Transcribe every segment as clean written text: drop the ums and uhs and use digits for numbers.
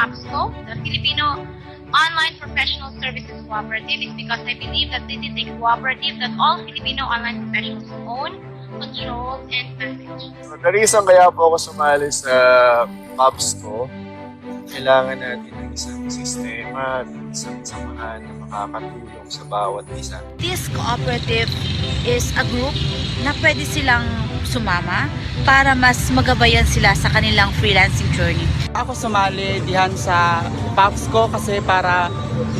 FOPSCo, the Filipino Online Professional Services Cooperative, is because I believe that this is a cooperative that all Filipino online professionals own, control, and manage. So, the reason kaya po ako sumali sa FOPSCo, kailangan natin ng isang sistema at isang samahan na makakatulong sa bawat isa. This cooperative is a group na pwede silang sumama para mas magabayan sila sa kanilang freelancing journey. Ako sumali dihan sa FOPSCo kasi para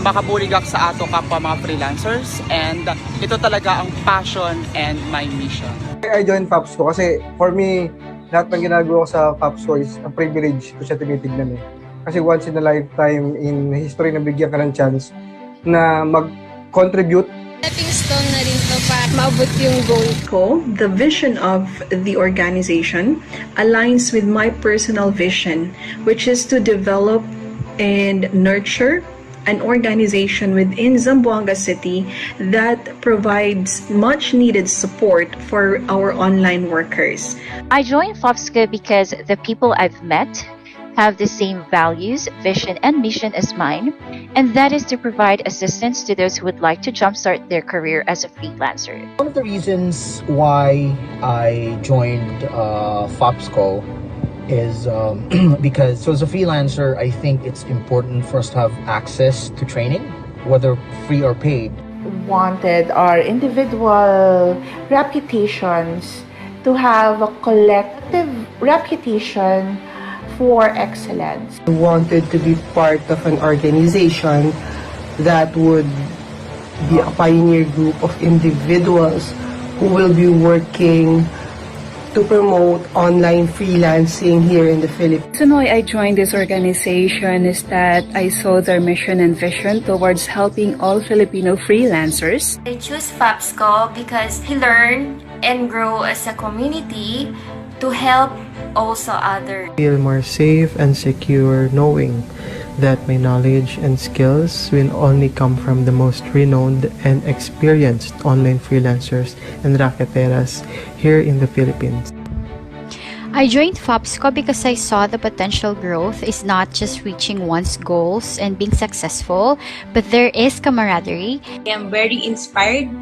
makabulig ako sa ato kapwa mga freelancers, and ito talaga ang passion and my mission. I joined FOPSCo kasi for me, lahat ng ginagawa ko sa FOPSCo is a privilege ko siya tinitignan eh. Kasi once in a lifetime in history na bigyan ka ng chance na mag-contribute. Stepping stone na rin to para maabot yung goal. The vision of the organization aligns with my personal vision, which is to develop and nurture an organization within Zamboanga City that provides much needed support for our online workers. I joined FOPSCo because the people I've met have the same values, vision, and mission as mine, and that is to provide assistance to those who would like to jumpstart their career as a freelancer. One of the reasons why I joined FOPSCo is because as a freelancer, I think it's important for us to have access to training, whether free or paid. Wanted our individual reputations to have a collective reputation for excellence. I wanted to be part of an organization that would be a pioneer group of individuals who will be working to promote online freelancing here in the Philippines. The reason why I joined this organization is that I saw their mission and vision towards helping all Filipino freelancers. I choose FOPSCo because we learn and grow as a community to help also others. Feel more safe and secure knowing that my knowledge and skills will only come from the most renowned and experienced online freelancers and racketeras here in the Philippines. I joined FOPSCo because I saw the potential growth is not just reaching one's goals and being successful, but there is camaraderie. I am very inspired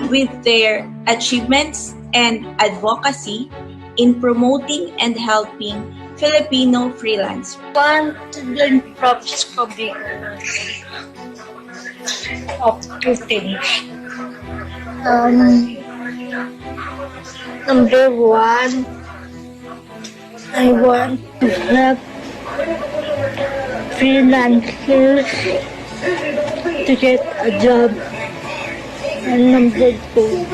with their achievements and advocacy in promoting and helping Filipino freelancers. Want to learn FOPSCo because of two things. Number one, I want to help freelancers to get a job. And number two,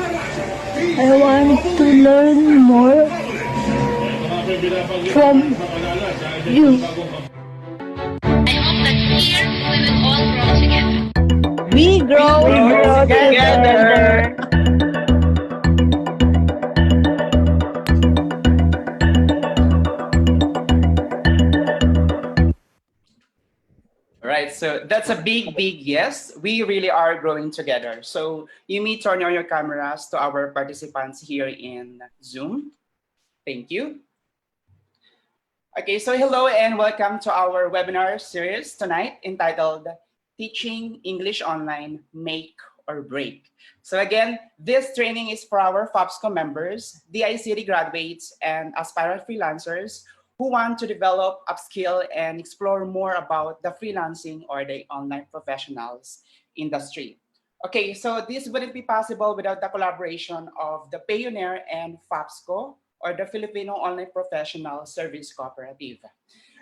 I want to learn more from you. I hope that here we will all grow together. We grow together. Right, so that's a big yes. We really are growing together. So you may turn on your cameras to our participants here in Zoom. Thank you. Okay, so hello and welcome to our webinar series tonight entitled Teaching English Online, Make or Break. So again, this training is for our FOPSCo members, DICT graduates, and aspirant freelancers who want to develop, upskill, and explore more about the freelancing or the online professionals industry. Okay, so this wouldn't be possible without the collaboration of the Pioneer and FOPSCo, or the Filipino Online Professional Service Cooperative.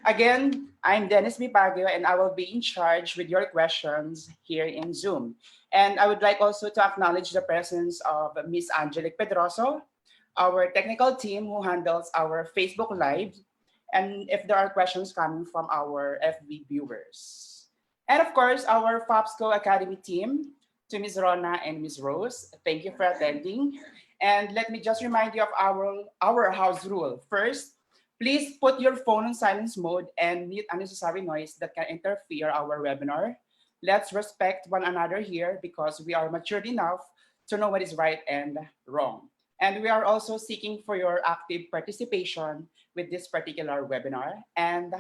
Again, I'm Dennis Mipagio, and I will be in charge with your questions here in Zoom. And I would like also to acknowledge the presence of Ms. Angelique Pedroso, our technical team who handles our Facebook Live, and if there are questions coming from our FB viewers. And of course, our FOPSCo Academy team, to Ms. Rona and Ms. Rose, thank you for attending. And let me just remind you of our house rule. First, please put your phone on silence mode and mute unnecessary noise that can interfere our webinar. Let's respect one another here because we are mature enough to know what is right and wrong. And we are also seeking for your active participation with this particular webinar. And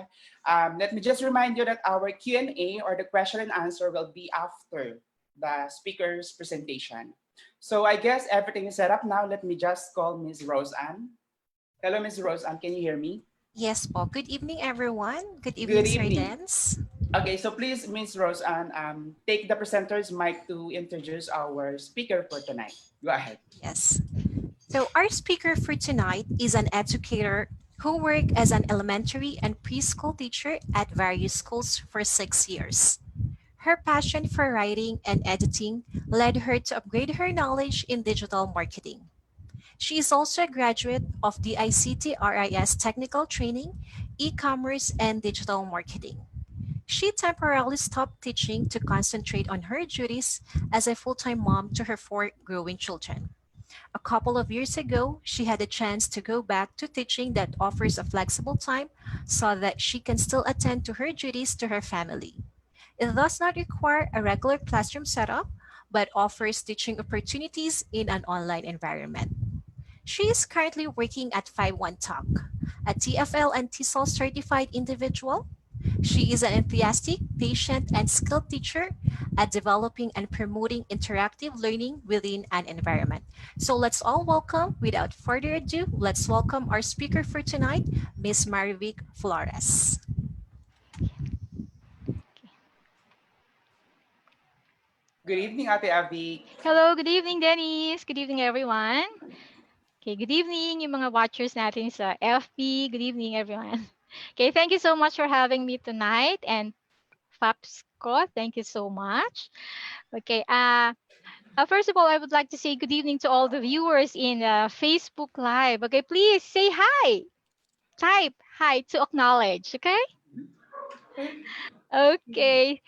let me just remind you that our Q&A or the question and answer will be after the speaker's presentation. So I guess everything is set up now. Let me just call Ms. Roseanne. Hello, Ms. Roseanne. Can you hear me? Yes po. Good evening, everyone. Good evening, Good Sir evening. Dance. Okay, so please, Ms. Roseanne, take the presenter's mic to introduce our speaker for tonight. Go ahead. Yes. So our speaker for tonight is an educator who worked as an elementary and preschool teacher at various schools for 6 years. Her passion for writing and editing led her to upgrade her knowledge in digital marketing. She is also a graduate of the DICT RIS Technical Training, e-commerce, and digital marketing. She temporarily stopped teaching to concentrate on her duties as a full-time mom to her 4 growing children. A couple of years ago, she had a chance to go back to teaching that offers a flexible time so that she can still attend to her duties to her family. It does not require a regular classroom setup, but offers teaching opportunities in an online environment. She is currently working at 51 Talk, a TFL and TESOL certified individual. She is an enthusiastic, patient, and skilled teacher at developing and promoting interactive learning within an environment. So let's all welcome, without further ado, let's welcome our speaker for tonight, Ms. Marivic Flores. Good evening, Ate Abby. Hello, good evening, Dennis. Good evening, everyone. Okay, good evening yung mga watchers natin sa FB. Good evening, everyone. Okay, thank you so much for having me tonight. And FOPSCo, thank you so much. Okay, first of all, I would like to say good evening to all the viewers in Facebook Live. Okay, please say hi. Type hi to acknowledge, okay? Okay.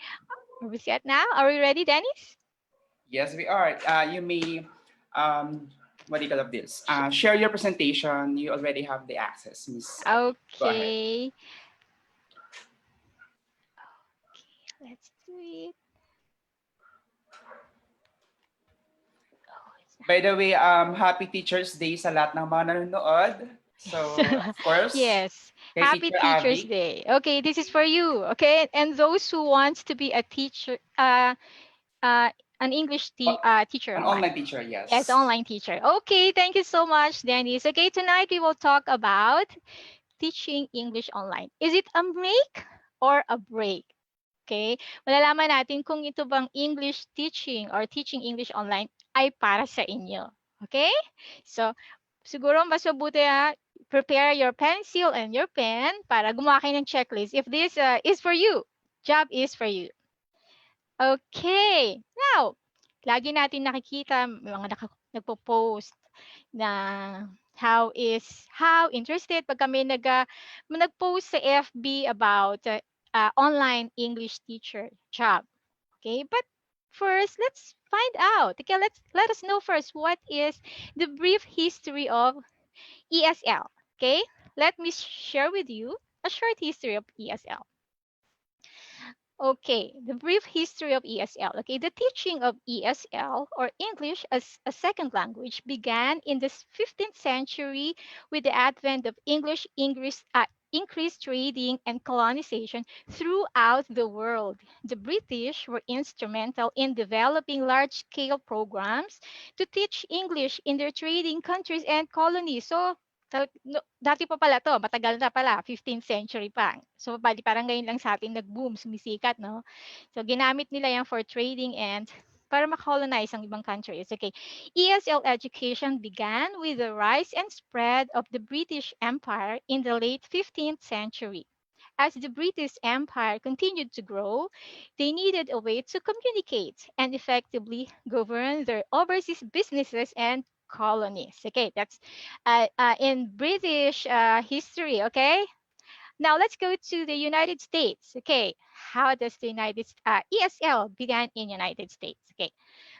Are we set now? Are we ready, Dennis? Yes, we are. You may, what do you call of this? Share your presentation. You already have the access, Miss. Okay. Okay, let's do it. By the way, happy Teacher's Day sa lahat ng mga nanonood. So, of course. Yes. Kay Happy Teacher Teacher's Abby. Day. Okay, this is for you. Okay, and those who want to be a teacher, an English teacher An online. online teacher, yes. Yes, online teacher. Okay, thank you so much, Dennis. Okay, tonight we will talk about teaching English online. Is it a make or a break? Okay, malalaman natin kung ito bang English teaching or teaching English online ay para sa inyo. Okay? So, siguro mas mabuti prepare your pencil and your pen para gumawa kayo ng checklist. If this is for you, job is for you. Okay. Now, lagi natin nakikita mga nagpo-post na how interested pag kami nag-post sa FB about online English teacher job. Okay, but first let's find out. Okay, let us know first what is the brief history of ESL. Okay, let me share with you a short history of ESL. Okay, the brief history of ESL. Okay, the teaching of ESL or English as a second language began in the 15th century with the advent of increased trading and colonization throughout the world. The British were instrumental in developing large-scale programs to teach English in their trading countries and colonies. So, dati pa pala to, matagal na pala, 15th century pa. So, parang ngayon lang sa atin nag-boom, sumisikat, no? So, ginamit nila yan for trading and para makolonize ang ibang countries. Okay. ESL education began with the rise and spread of the British Empire in the late 15th century. As the British Empire continued to grow, they needed a way to communicate and effectively govern their overseas businesses and colonies. Okay, that's in British history. Okay, now let's go to the United States. Okay, how does the ESL began in United States? Okay,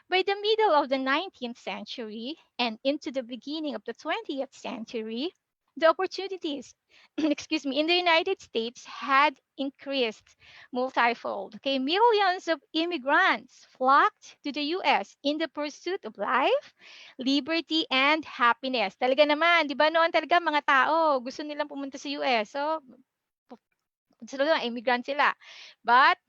by the middle of the 19th century and into the beginning of the 20th century, the opportunities excuse me, in the United States had increased multifold. Okay, millions of immigrants flocked to the US in the pursuit of life, liberty, and happiness. Talaga naman, di ba noon talaga mga tao, gusto nilang pumunta sa US. So, sila immigrant sila. But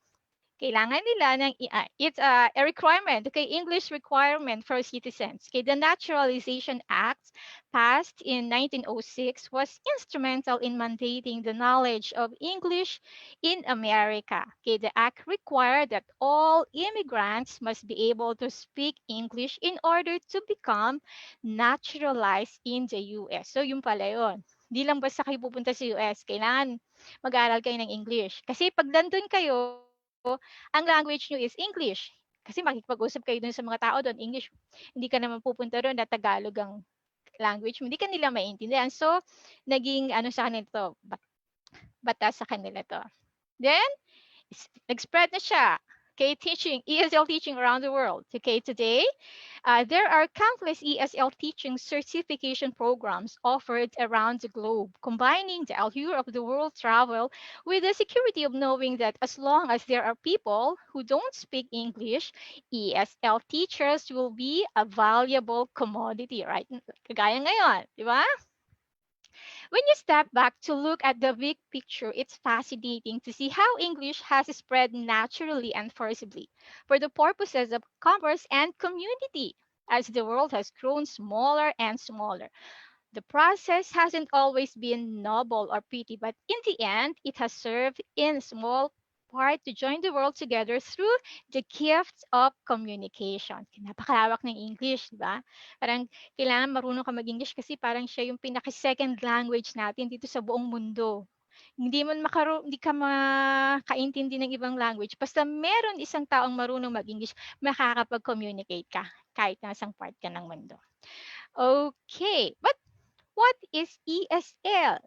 kailangan nila ng it's a requirement, okay, English requirement for citizens. Okay, the Naturalization Act passed in 1906 was instrumental in mandating the knowledge of English in America. Okay, the act required that all immigrants must be able to speak English in order to become naturalized in the US. So yung pala yun. Hindi lang basta kayo pupunta sa US, kailangan mag-aral kayo ng English. Kasi pag nandun kayo, ang language nyo is English. Kasi makikipag-usap kayo dun sa mga tao doon, English. Hindi ka naman pupunta doon na Tagalog ang language mo. Hindi ka nila maintindihan. So, naging ano sa kanila to, batas sa kanila to. Then, nag-spread na siya. Okay, teaching, ESL teaching around the world. Okay, today, there are countless ESL teaching certification programs offered around the globe, combining the allure of the world travel with the security of knowing that as long as there are people who don't speak English, ESL teachers will be a valuable commodity, right? Kagaya ngayon, di ba? When you step back to look at the big picture, it's fascinating to see how English has spread naturally and forcibly for the purposes of commerce and community as the world has grown smaller and smaller. The process hasn't always been noble or pretty, but in the end, it has served in small part to join the world together through the gift of communication. Napakalawak ng English, di ba? Parang kailangan marunong ka mag-English kasi parang siya yung pinaka-second language natin dito sa buong mundo. Hindi ka makaintindi ng ibang language. Basta meron isang taong marunong mag-English, makakapag-communicate ka kahit nasang part ka ng mundo. Okay, but what is ESL?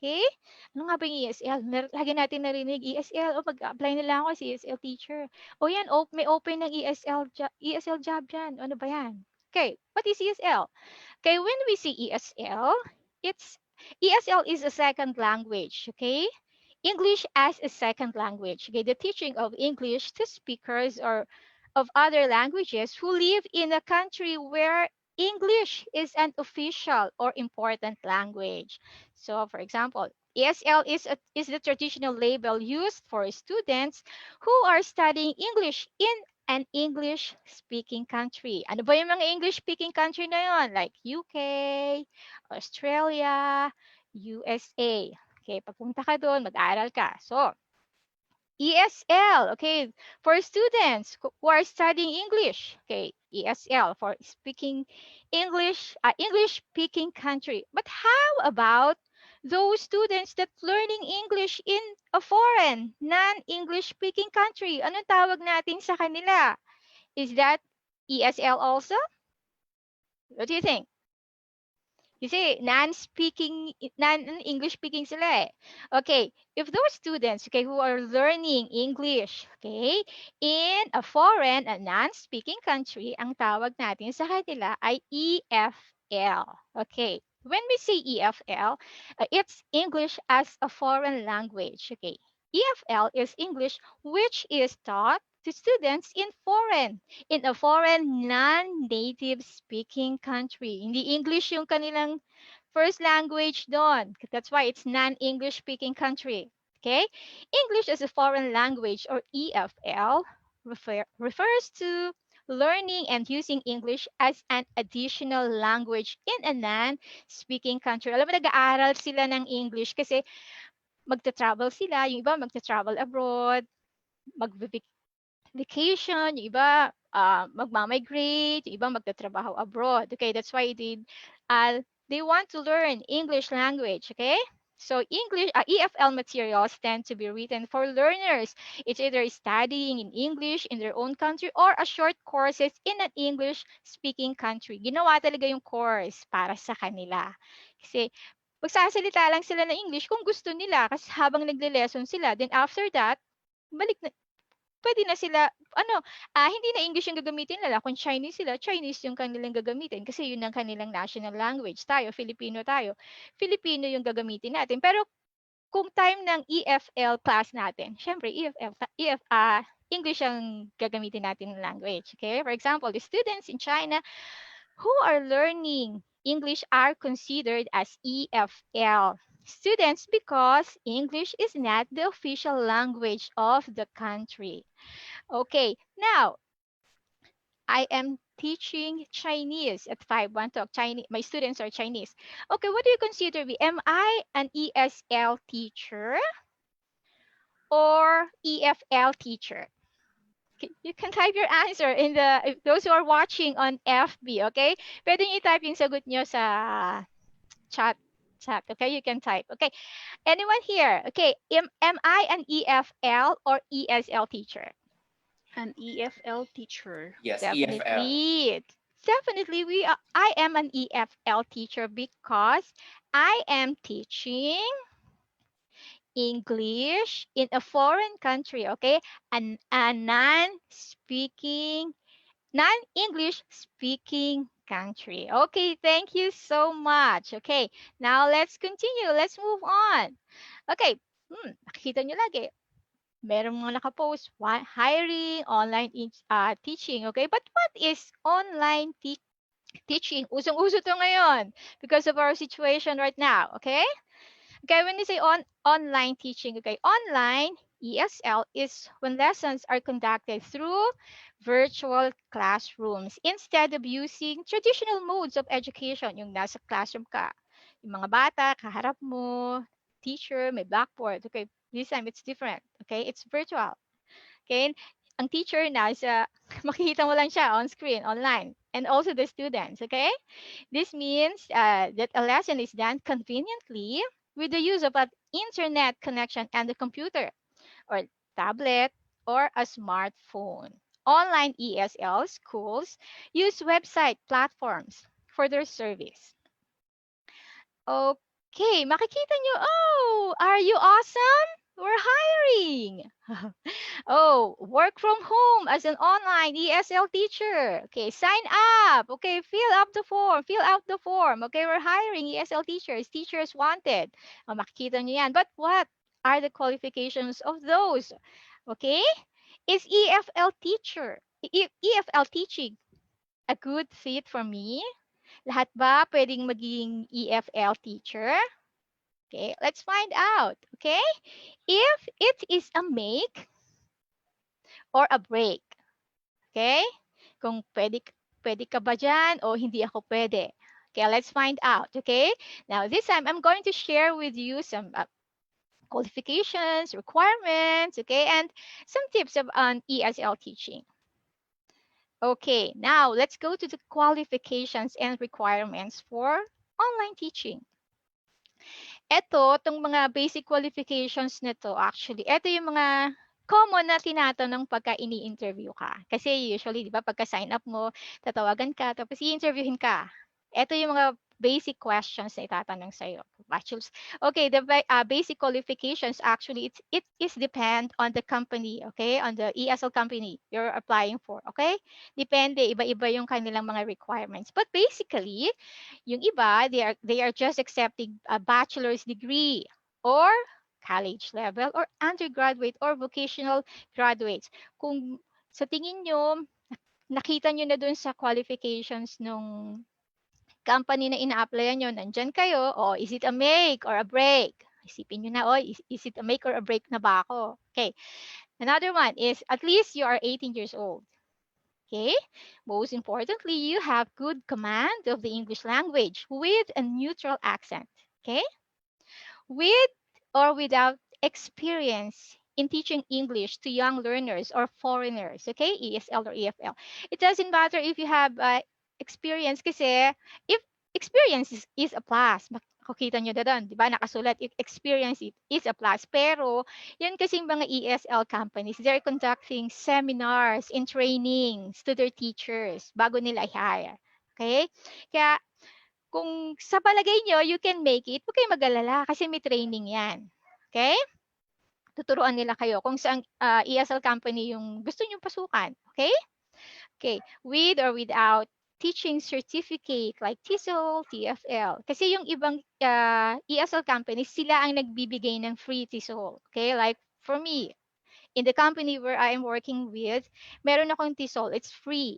Okay? Ano nga ba yung ESL? Lagi natin narinig, ESL, mag-apply na lang ako as ESL teacher. O yan, may open ng ESL job dyan. Ano ba yan? Okay, what is ESL? Okay, when we say ESL, ESL is a second language, okay? English as a second language. Okay, the teaching of English to speakers or of other languages who live in a country where English is an official or important language. So, for example, ESL is the traditional label used for students who are studying English in an English-speaking country. Ano ba yung mga English-speaking country na yun? Like UK, Australia, USA. Okay, pagpunta ka doon, mag-aaral ka. So, ESL, okay, for students who are studying English. Okay, ESL for speaking English, English-speaking country. But how about those students that learning English in a foreign, non-English-speaking country? Anong tawag natin sa kanila? Is that ESL also? What do you think? Kasi non-English speaking sila eh. Okay, if those students, okay, who are learning English, okay, in a foreign, a non-speaking country, ang tawag natin sa kanila ay EFL. Okay, when we say EFL, it's English as a foreign language. Okay, EFL is English which is taught to students in a foreign non-native speaking country. Hindi English yung kanilang first language doon. That's why it's non-English speaking country. Okay? English as a foreign language or EFL refers to learning and using English as an additional language in a non-speaking country. Alam mo, nag-aaral sila ng English kasi magta-travel sila. Yung iba magta-travel abroad, vacation, yung iba magmamigrate, yung iba magtatrabaho abroad. Okay, that's why they want to learn English language, okay? So EFL materials tend to be written for learners. It's either studying in English in their own country or a short courses in an English-speaking country. Ginawa talaga yung course para sa kanila. Kasi magsasalita lang sila ng English kung gusto nila kasi habang nagle-lesson sila. Then after that, pwede na sila, hindi na English yung gagamitin nila. Kung Chinese sila, Chinese yung kanilang gagamitin kasi yun ang kanilang national language. Tayo, Filipino tayo. Filipino yung gagamitin natin. Pero kung time ng EFL class natin, syempre English ang gagamitin natin ng language. Okay? For example, the students in China who are learning English are considered as EFL students because English is not the official language of the country. Okay, now I am teaching Chinese at 5-1 Talk. Chinese, my students are Chinese. Okay, what do you consider me? Am I an ESL teacher or EFL teacher? You can type your answer in those who are watching on FB, okay? Pwede nyo i-type yung sagot nyo sa chat, okay? You can type, okay? Anyone here? Okay, am I an EFL or ESL teacher? An EFL teacher. Yes, EFL. Definitely. Definitely, I am an EFL teacher because I am teaching English in a foreign country, okay? A non-English speaking country. Okay, thank you so much. Okay, now let's continue. Let's move on. Okay, nakikita nyo lagi. Meron mga nakapost, hiring, online teaching, okay? But what is online teaching? Usong-uso to ngayon because of our situation right now, okay? Okay, when you say online teaching, okay, online ESL is when lessons are conducted through virtual classrooms instead of using traditional modes of education, yung nasa classroom ka. Yung mga bata, kaharap mo, teacher, may blackboard. Okay, this time it's different. Okay, it's virtual. Okay, ang teacher na makikita mo lang siya on screen, online. And also the students, okay? This means that a lesson is done conveniently with the use of an internet connection and the computer or tablet or a smartphone. Online ESL schools use website platforms for their service. Okay, makikita nyo, oh, are you awesome? We're hiring. Oh, work from home as an online ESL teacher. Okay, sign up. Okay, fill out the form. Okay, we're hiring ESL teachers. Teachers wanted. Oh, makikita nyo yan. But what are the qualifications of those? Okay, is EFL teaching a good fit for me? Lahat ba pwedeng maging EFL teacher? Okay, let's find out. Okay, if it is a make or a break. Okay, kung pwede ka ba dyan o hindi ako pwede. Okay, let's find out. Okay, now this time I'm going to share with you some qualifications, requirements, okay, and some tips on ESL teaching. Okay, now let's go to the qualifications and requirements for online teaching. Itong mga basic qualifications nito, actually, ito yung mga common na tinatanong pagka ini-interview ka. Kasi usually, di ba, pagka sign up mo, tatawagan ka, tapos i-interviewin ka. Ito yung mga basic questions na itatanong sa'yo. Bachelor's. Okay, the basic qualifications, actually, it is depend on the company, okay? On the ESL company you're applying for, okay? Depende, iba-iba yung kanilang mga requirements. But basically, yung iba, they are just accepting a bachelor's degree or college level or undergraduate or vocational graduates. Kung sa tingin nyo, nakita nyo na dun sa qualifications nung company na ina-applyan nyo, nandyan kayo, o is it a make or a break? Isipin nyo na, is it a make or a break na ba ako? Okay. Another one is, at least you are 18 years old. Okay. Most importantly, you have good command of the English language with a neutral accent. Okay. With or without experience in teaching English to young learners or foreigners, okay, ESL or EFL. It doesn't matter if you have experience kasi if experience is a plus, makikita nyo na doon, di ba, nakasulat, if experience is a plus. Pero, yun kasing mga ESL companies, they're conducting seminars and trainings to their teachers bago nila i-hire. Okay? Kaya, kung sa palagay nyo, you can make it, huwag kayong mag-alala kasi may training yan. Okay? tuturuan nila kayo kung saan ESL company yung gusto nyo pasukan. Okay? Okay. With or without teaching certificate like TESOL, TFL. Kasi yung ibang ESL companies, sila ang nagbibigay ng free TESOL. Okay? Like for me, in the company where I am working with, meron akong TESOL. It's free.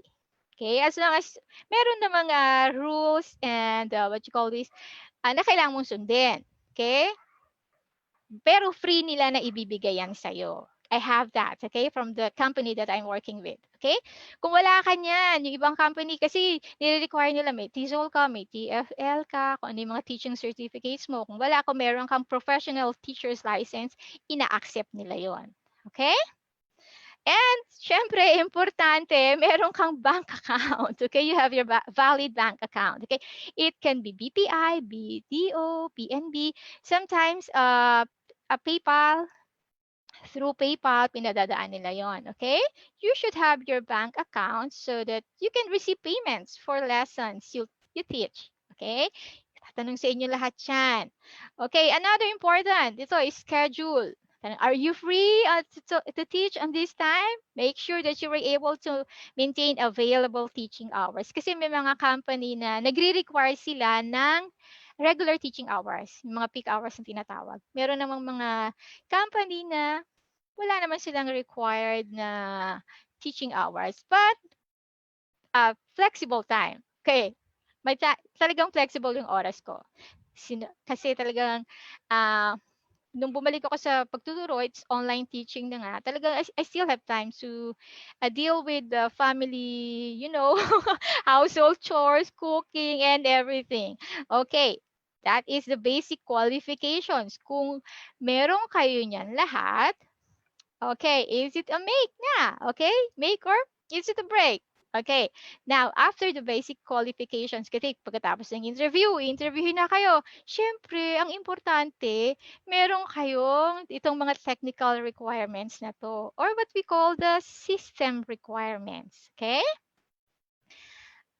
Okay? As long as meron na mga rules and what you call this, na kailangan mong sundin. Okay? Pero free nila na ibibigay yan sa'yo. I have that, okay, from the company that I'm working with, okay? Kung wala ka niyan, yung ibang company, kasi nire-require nila may TESOL ka, may TFL ka, kung ano yung mga teaching certificates mo. Kung wala, kung meron kang professional teacher's license, ina-accept nila yon, okay? And, syempre, importante, meron kang bank account. Okay, you have your valid bank account. Okay, it can be BPI, BDO, PNB. Sometimes, a PayPal, through PayPal, pinadadaan nila yon. Okay, you should have your bank account so that you can receive payments for lessons you teach. Okay, tatanong sa inyo lahat yan. Okay, another important, ito is schedule. Are you free to teach on this time? Make sure that you were able to maintain available teaching hours. Kasi may mga company na nagre-require sila ng regular teaching hours, yung mga peak hours na tinatawag. Meron namang mga company na wala naman silang required na teaching hours, but flexible time. Okay, talagang flexible yung oras ko. Kasi talagang nung bumalik ako sa pagtuturo, it's online teaching na nga. Talaga, I still have time to deal with the family, household chores, cooking, and everything. Okay, that is the basic qualifications. Kung meron kayo niyan lahat, okay, is it a make na? Okay, make or is it a break? Okay, now, after the basic qualifications, kasi pagkatapos ng interviewin na kayo. Siyempre, ang importante, meron kayong itong mga technical requirements na to, or what we call the system requirements. Okay?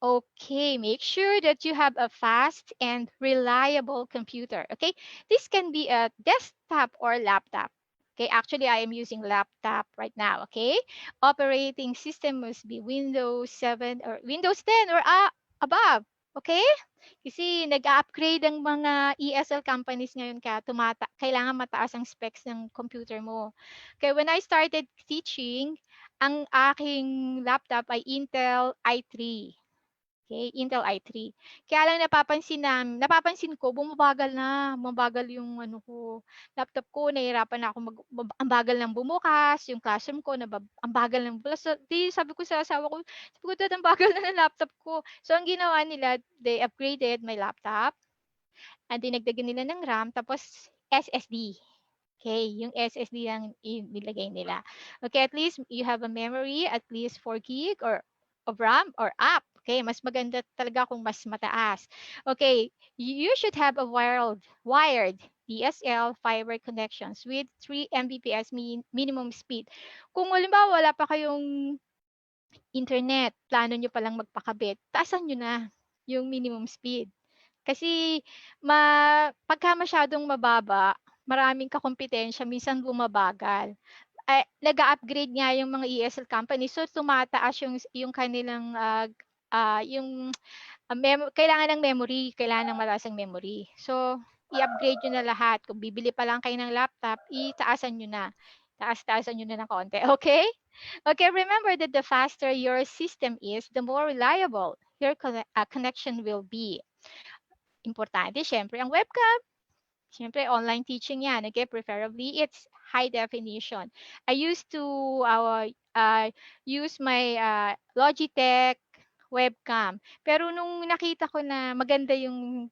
Okay, make sure that you have a fast and reliable computer. Okay, this can be a desktop or laptop. Okay, actually, I am using laptop right now, okay? Operating system must be Windows 7 or Windows 10 or above, okay? Kasi nag-upgrade ang mga ESL companies ngayon kaya kailangan mataas ang specs ng computer mo. Okay, when I started teaching, ang aking laptop ay Intel i3. Okay, Intel i3. Kaya lang napapansin ko, mabagal yung laptop ko, nahihirapan na ako ang bagal ng bumukas, yung classroom ko, ang bagal ng bulas. Sabi ko sa asawa ko, Dad, ang bagal na ng laptop ko. So, ang ginawa nila, they upgraded my laptop, and dinagdagan nila ng RAM, tapos SSD. Okay, yung SSD ang nilagay nila. Okay, at least you have a memory, at least 4 gig or of RAM or up. Okay, mas maganda talaga kung mas mataas. Okay, you should have a wired DSL fiber connections with 3 Mbps minimum speed. Kung halimbawa wala pa kayong internet, plano nyo palang magpakabit, taasan nyo na yung minimum speed. Kasi pagka masyadong mababa, maraming kakompetensya, minsan bumabagal. Nag-upgrade nga yung mga ESL company, so tumataas yung kanilang kailangan ng memory, kailangan ng malasang memory. So, i-upgrade nyo na lahat. Kung bibili pa lang kayo ng laptop, itaasan nyo na. Taasan nyo na ng konti. Okay? Okay, remember that the faster your system is, the more reliable your connection will be. Importante, syempre, ang webcam. Siyempre, online teaching yan. Okay, preferably, it's high definition. I used to use my Logitech webcam. Pero nung nakita ko na maganda yung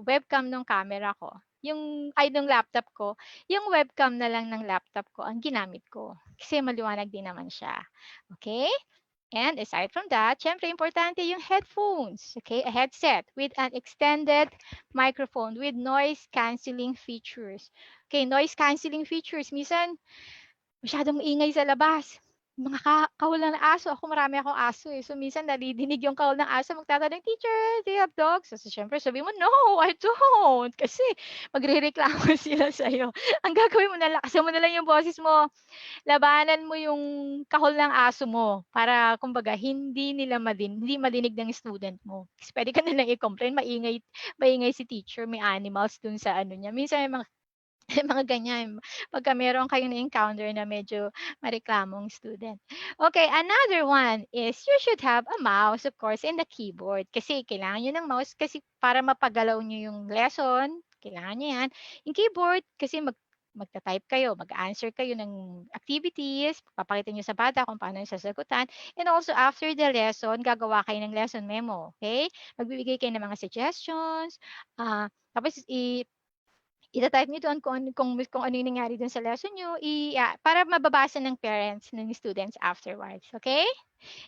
webcam ng camera ko, ng laptop ko, yung webcam na lang ng laptop ko ang ginamit ko. Kasi maliwanag din naman siya. Okay? And aside from that, syempre importante yung headphones, okay? A headset with an extended microphone with noise cancelling features. Okay, noise cancelling features. Minsan, masyadong ingay sa labas. mga kahol ng aso. Ako marami akong aso eh. So minsan nadidinig yung kahol ng aso, magtatanong, teacher, do you have dogs? So syempre sabi mo, no, I don't. Kasi magrereklamo sila sa'yo. Ang gagawin mo na, lakasan mo na lang yung boses mo. Labanan mo yung kahol ng aso mo para kumbaga hindi madinig ng student mo. Kasi pwede ka na lang i-complain, maingay si teacher, may animals dun sa ano niya. Minsan may mga mga ganyan. Pagka meron kayong na-encounter na medyo mareklamong student. Okay, another one is you should have a mouse, of course, and a keyboard. Kasi kailangan nyo ng mouse kasi para mapagalaw nyo yung lesson, kailangan nyo yan. Yung keyboard, kasi magta-type kayo, mag-answer kayo ng activities, papakita nyo sa bata kung paano yung sasagutan. And also, after the lesson, gagawa kayo ng lesson memo. Okay? Magbibigay kayo ng mga suggestions. Tapos, ita-type niyo doon kung ano yung nangyari doon sa lesson niyo para mababasa ng parents ng students afterwards, okay?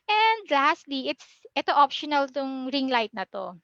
And lastly, ito optional tong ring light na 'to.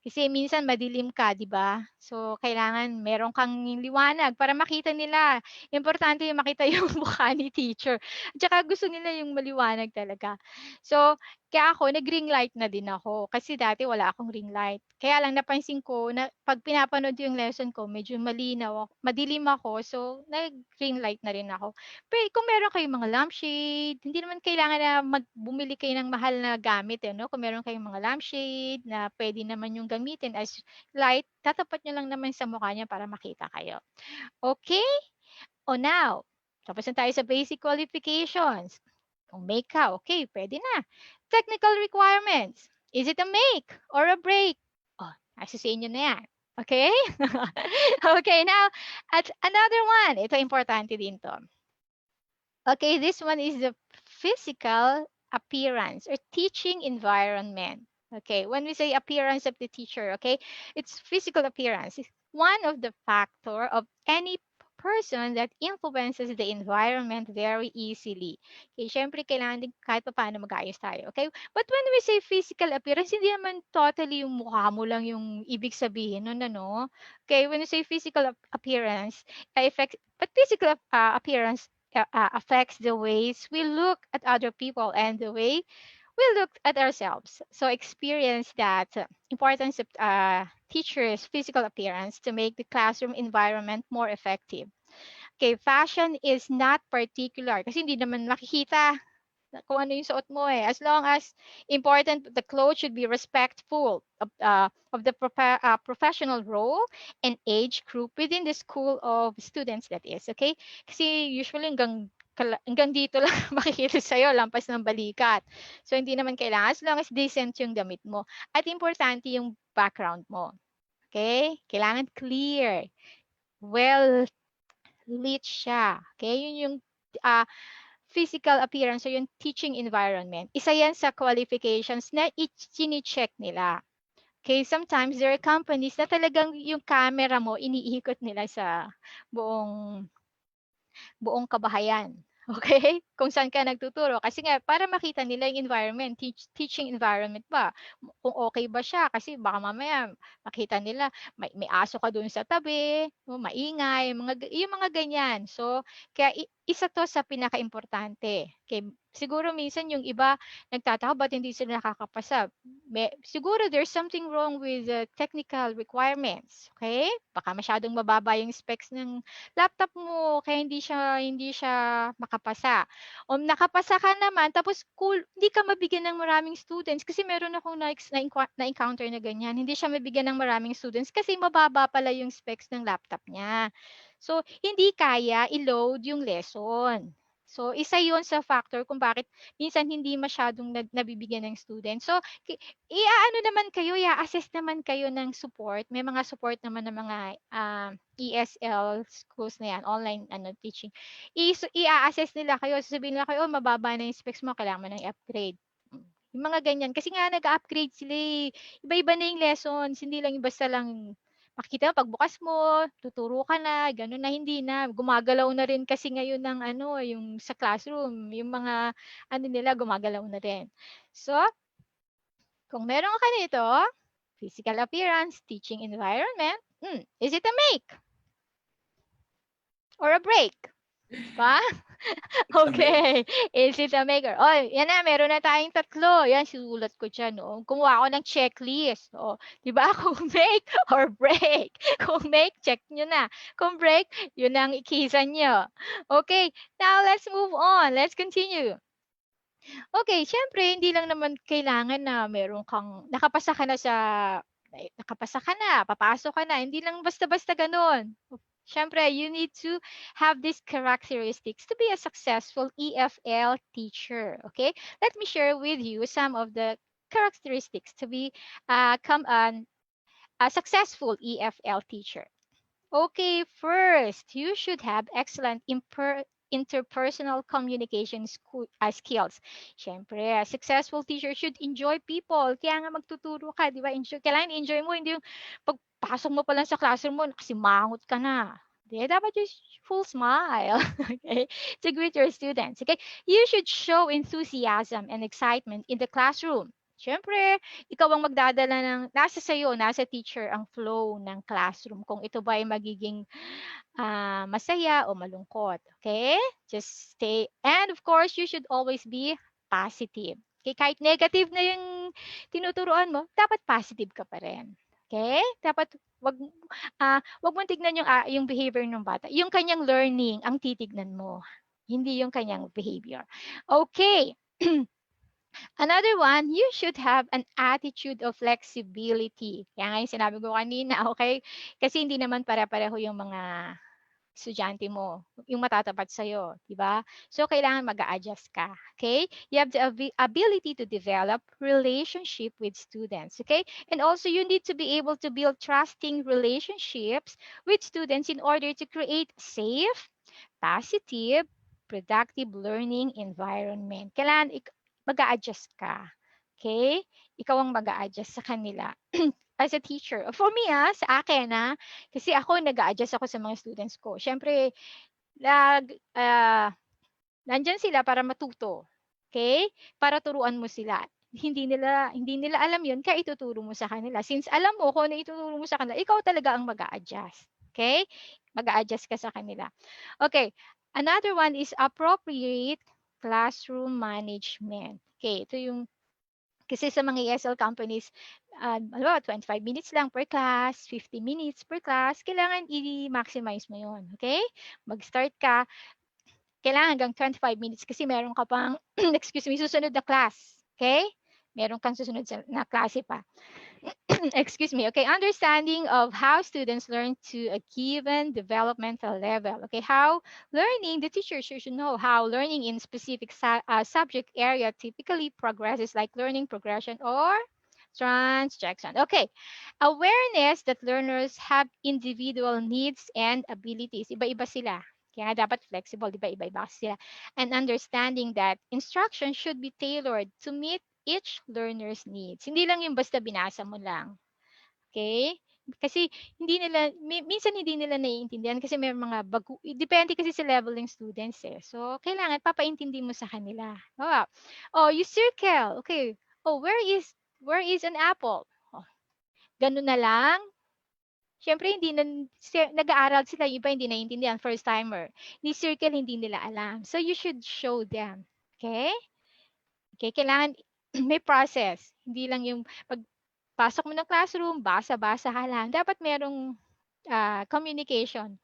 Kasi minsan madilim ka, 'di ba? So kailangan meron kang liwanag para makita nila. Importante yung makita yung mukha ni teacher. At saka gusto nila yung maliwanag talaga. So kaya ako nag-ring light na din ako kasi dati wala akong ring light. Kaya lang napansin ko na pag pinapanood yung lesson ko, medyo madilim ako. So nag-ring light na rin ako. Pero kung meron kayong mga lampshade, hindi naman kailangan na bumili kayo ng mahal na gamit, eh, no? Kung meron kayong mga lampshade na pwede naman yung gamitin as light, tatapat nyo lang naman sa mukha niya para makita kayo. Okay? O now, tapos na tayo sa basic qualifications. Kung make ka, okay, pwede na. Technical requirements. Is it a make or a break? Oh, nasa sa inyo na yan. Okay? Okay, now, at another one. Ito, importante din to. Okay, this one is the physical appearance or teaching environment. Okay, when we say appearance of the teacher, okay, it's physical appearance. It's one of the factor of any person that influences the environment very easily. Okay, syempre kailangan din kahit pa paano mag-ayos tayo. Okay, but when we say physical appearance, hindi naman totally yung mukha mo lang yung ibig sabihin nun, ano? Okay, when we say physical appearance, but physical appearance affects the ways we look at other people and the way we look at ourselves. So experience that importance of teachers' physical appearance to make the classroom environment more effective. Okay, fashion is not particular kasi hindi naman makikita kung ano yung suot mo eh. As long as important, the clothes should be respectful of the professional role and age group within the school of students that is, okay? Kasi usually hanggang dito lang makikita sa'yo, lampas ng balikat. So, hindi naman kailangan as long as decent yung damit mo. At importante yung background mo. Okay? Kailangan clear. Well lit siya. Okay? Yun yung physical appearance o yung teaching environment. Isa yan sa qualifications na i-check nila. Okay, sometimes there are companies na talagang yung camera mo iniikot nila sa buong kabahayan. Okay? Kung saan ka nagtuturo. Kasi nga, para makita nila yung environment, teaching environment ba? Kung okay ba siya? Kasi baka mamaya makita nila, may aso ka dun sa tabi, maingay, yung mga ganyan. So, kaya isa to sa pinaka-importante. Okay? Siguro minsan yung iba nagtataka, ba't hindi sila nakakapasa? Siguro there's something wrong with the technical requirements. Okay? Baka masyadong mababa yung specs ng laptop mo kaya hindi siya makapasa. O nakapasa ka naman tapos hindi ka mabigyan ng maraming students kasi meron akong na-encounter na ganyan. Hindi siya mabigyan ng maraming students kasi mababa pala yung specs ng laptop niya. So, hindi kaya i-load yung lesson. So, isa yon sa factor kung bakit minsan hindi masyadong nabibigyan ng student. So, i-ano naman kayo, i-assess naman kayo ng support. May mga support naman ng mga ESL schools na yan, online teaching. I-assess nila kayo, sasabihin nila kayo, mababa na yung specs mo, kailangan mo ng i-upgrade. Yung mga ganyan. Kasi nga nag-upgrade sila eh. Iba-iba na yung lessons. Hindi lang yung basta lang makikita mo, pagbukas mo, tuturo ka na, gano'n na, hindi na. Gumagalaw na rin kasi ngayon ng yung sa classroom, yung mga nila, gumagalaw na rin. So, kung meron ka nito, physical appearance, teaching environment, is it a make? Or a break? Ba? Okay. Is it a maker? Oh, yan na, meron na tayong tatlo. Yan, sinulat ko dyan. Oh. Kumuha ako ng checklist. Oh, di ba? Kung make or break. Kung make, check nyo na. Kung break, yun ang ikisan nyo. Okay. Now, let's move on. Let's continue. Okay, syempre hindi lang naman kailangan na meron kang nakapasa ka na sa nakapasa ka na, papasok ka na, hindi lang basta-basta gano'n. Syempre, you need to have these characteristics to be a successful EFL teacher. Okay, let me share with you some of the characteristics to be a successful EFL teacher. Okay, first, you should have excellent interpersonal communication skills. Siyempre, a successful teacher should enjoy people. Kaya nga magtuturo ka, di ba? Kailangan enjoy mo, hindi yung pagpasok mo pa lang sa classroom mo, nakasimangot ka na. Di, dapat just full smile. Okay? To greet your students. Okay? You should show enthusiasm and excitement in the classroom. Siyempre, ikaw ang magdadala ng, nasa sayo, nasa teacher ang flow ng classroom. Kung ito ba ay magiging masaya o malungkot. Okay? Just stay. And of course, you should always be positive. Okay? Kahit negative na yung tinuturuan mo, dapat positive ka pa rin. Okay? Dapat wag mo tignan yung behavior ng bata. Yung kanyang learning ang titignan mo. Hindi yung kanyang behavior. Okay. Another one, you should have an attitude of flexibility. Kaya nga yung sinabi ko kanina, okay? Kasi hindi naman pare-pareho yung mga estudyante mo, yung matatapat sa'yo, di ba? So, kailangan mag-a-adjust ka, okay? You have the ability to develop relationship with students, okay? And also, you need to be able to build trusting relationships with students in order to create safe, positive, productive learning environment. Kailangan mag-a-adjust ka. Okay? Ikaw ang mag-a-adjust sa kanila. As a teacher. For me, sa akin, kasi ako nag-a-adjust ako sa mga students ko. Siyempre, nandyan sila para matuto. Okay? Para turuan mo sila. Hindi nila alam yun, kaya ituturo mo sa kanila. Since alam mo kung ano ituturo mo sa kanila, ikaw talaga ang mag-a-adjust. Okay? Mag-a-adjust ka sa kanila. Okay. Another one is appropriate classroom management. Okay, ito yung kasi sa mga ESL companies, 25 minutes lang per class, 50 minutes per class, kailangan i-maximize mo yun. Okay? Mag-start ka, kailangan hanggang 25 minutes kasi meron ka pang, excuse me, susunod na class. Okay? Meron kang susunod na klase pa. Excuse me. Okay, understanding of how students learn to a given developmental level. Okay, how learning, the teacher should know how learning in specific subject area typically progresses, like learning progression or transjection. Okay, awareness that learners have individual needs and abilities. Iba-iba sila. Kaya dapat flexible, di ba? Iba-iba sila. And understanding that instruction should be tailored to meet each learner's needs. Hindi lang yung basta binasa mo lang. Okay? Kasi minsan hindi nila naiintindihan kasi may mga depende kasi sa level ng students eh. So, kailangan papaintindi mo sa kanila. Oh, you circle. Okay. Oh, where is an apple? Oh, ganun na lang. Siyempre, hindi nag-aaral sila, yung iba hindi naiintindihan, first timer. Ni circle, hindi nila alam. So, you should show them. Okay? Okay, kailangan may process. Hindi lang yung pagpasok mo ng classroom, basa-basa ka lang. Dapat merong communication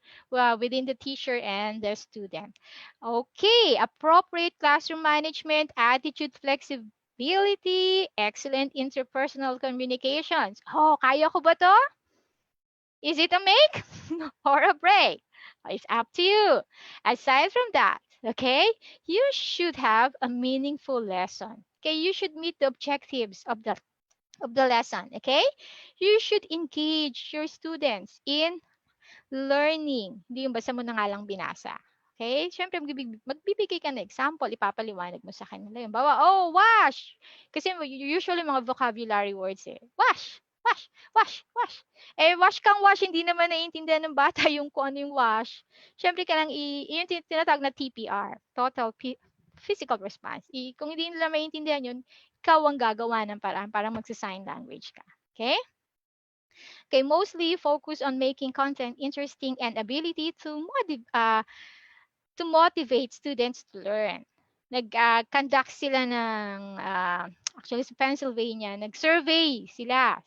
within the teacher and the student. Okay, appropriate classroom management, attitude, flexibility, excellent interpersonal communications. Oh, kaya ko ba to? Is it a make or a break? It's up to you. Aside from that, okay, you should have a meaningful lesson. Okay, you should meet the objectives of the lesson. Okay, you should engage your students in learning. Hindi yung basta mo na nga lang binasa. Okay? Siyempre, magbibigay ka ng example, ipapaliwanag mo sa kanila. Yung bawa, oh, wash! Kasi usually mga vocabulary words eh. Wash! Wash! Wash! Wash! Eh, wash kang wash, hindi naman naiintindihan ng bata yung kung ano yung wash. Siyempre, kailangan yung tinatawag na TPR, Total Physical Response. Kung hindi nila maintindihan yun, ikaw ang gagawa ng paraan para magsa-sign language ka. Okay? Okay, mostly focus on making content interesting and ability to to motivate students to learn. Nag-conduct sila ng, actually sa Pennsylvania, nag-survey sila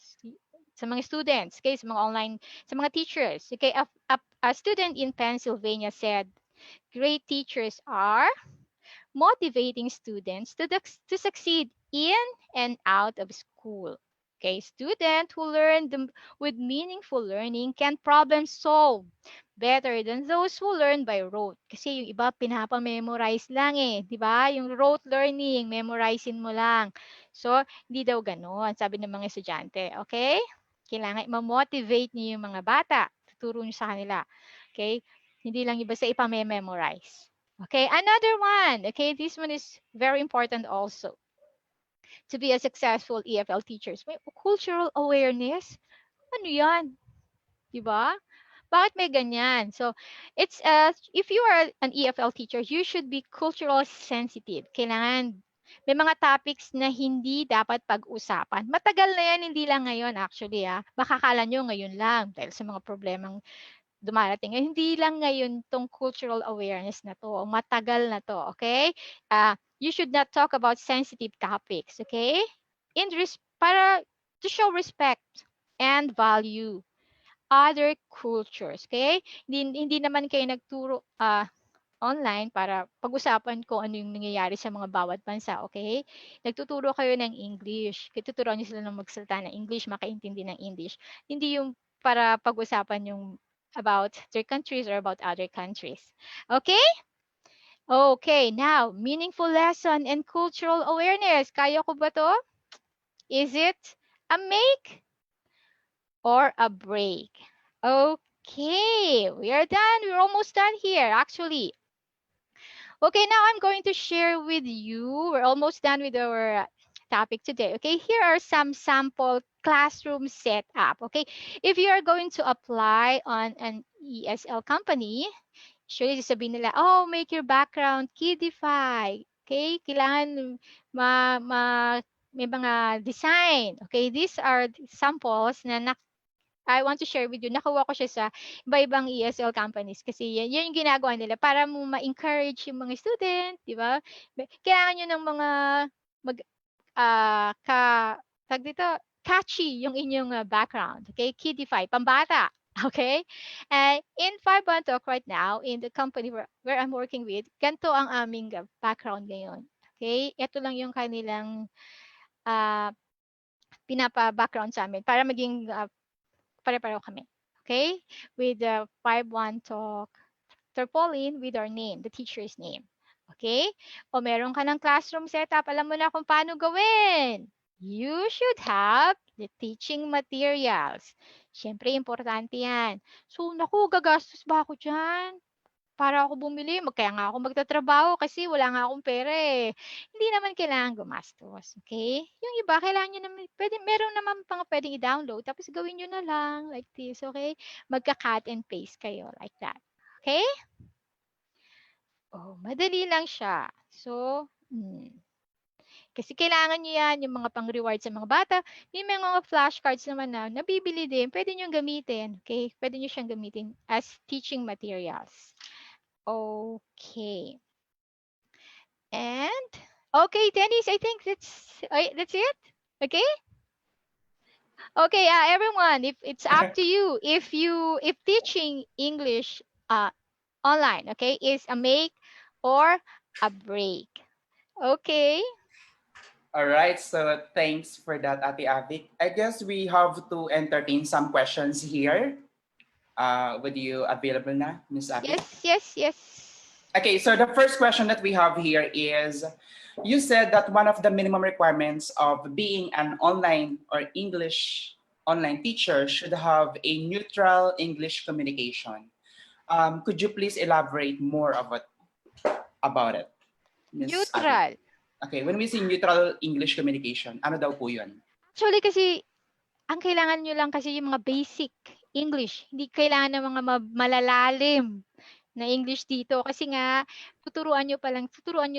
sa mga students, okay, sa mga online, sa mga teachers. Okay, a student in Pennsylvania said, great teachers are motivating students to succeed in and out of school. Okay, student who learn with meaningful learning can problem solve better than those who learn by rote. Kasi yung iba pinapa-memorize lang eh, di ba? Yung rote learning, memorizein mo lang. So, hindi daw ganoon, sabi ng mga estudyante. Okay? Kailangan ma-motivate niyo yung mga bata. Tuturo niyo sa kanila. Okay? Hindi lang yung basta ipa-memorize. Okay, another one. Okay, this one is very important also. To be a successful EFL teachers, may cultural awareness. Ano yan? Diba? Bakit may ganyan? So, it's if you are an EFL teacher, you should be cultural sensitive. Kailangan may mga topics na hindi dapat pag-usapan. Matagal na yan, hindi lang ngayon actually. Baka kala nyo ngayon lang dahil sa mga problemang dumarating. Hindi lang ngayon tong cultural awareness na to. Matagal na to, okay? You should not talk about sensitive topics, okay? Para to show respect and value other cultures, okay? Hindi naman kayo nagturo online para pag-usapan ko ano yung nangyayari sa mga bawat bansa, okay? Nagtuturo kayo ng English. Tuturuan niyo sila ng magsalita ng English, makaintindi ng English. Hindi yung para pag-usapan yung about their countries or about other countries. Okay? Okay, now, meaningful lesson and cultural awareness. Kaya ko ba to? Is it a make or a break? Okay, we are done. We're almost done here, actually. Okay, now I'm going to share with you, we're almost done with our topic today. Okay, here are some sample classroom setup. Okay, if you are going to apply on an ESL company, usually sabihin nila, oh, make your background kidify. Okay, kailangan may mga design. Okay, these are samples na I want to share with you. Nakuha ko siya sa iba-ibang ESL companies kasi yan yung ginagawa nila para mo ma-encourage yung mga student, di ba? Kailangan nyo ng mga tag dito, catchy yung inyong background. Okay? Kidify, pambata. Okay? And in 5-1 Talk right now, in the company where I'm working with, ganito ang aming background ngayon. Okay? Ito lang yung kanilang pinapa-background sa amin para maging pare-pareho kami. Okay? With the 5-1 Talk tarpaulin with our name, the teacher's name. Okay? O meron ka ng classroom setup, alam mo na kung paano gawin. You should have the teaching materials. Siyempre, importante yan. So, naku, gagastos ba ako dyan? Para ako bumili, kaya nga ako magtatrabaho kasi wala nga akong pera eh. Hindi naman kailangan gumastos, okay? Yung iba, kailangan nyo naman, meron naman pang pwedeng i-download, tapos gawin nyo na lang, like this, okay? Magka-cut and paste kayo, like that. Okay? Oh, madali lang siya. So, kasi kailangan nyo yan, yung mga pang-reward sa mga bata. May mga flashcards naman na nabibili din, pwede nyo gamitin, okay? Pwede nyo siyang gamitin as teaching materials. Okay. And okay, Dennis, I think that's it. Okay. Okay, everyone, if it's up to you, if teaching English online, okay, is a make or a break. Okay. All right, so thanks for that, Ate Avik. I guess we have to entertain some questions here. Would you available na, Ms. Avik? Yes. Okay, so the first question that we have here is, you said that one of the minimum requirements of being an online or English online teacher should have a neutral English communication. Could you please elaborate more about it? Ms. Neutral. Abby? Okay, when we say neutral English communication, ano daw po yun? Actually kasi, ang kailangan nyo lang kasi yung mga basic English. Hindi kailangan ng mga malalalim na English dito kasi nga tuturuan nyo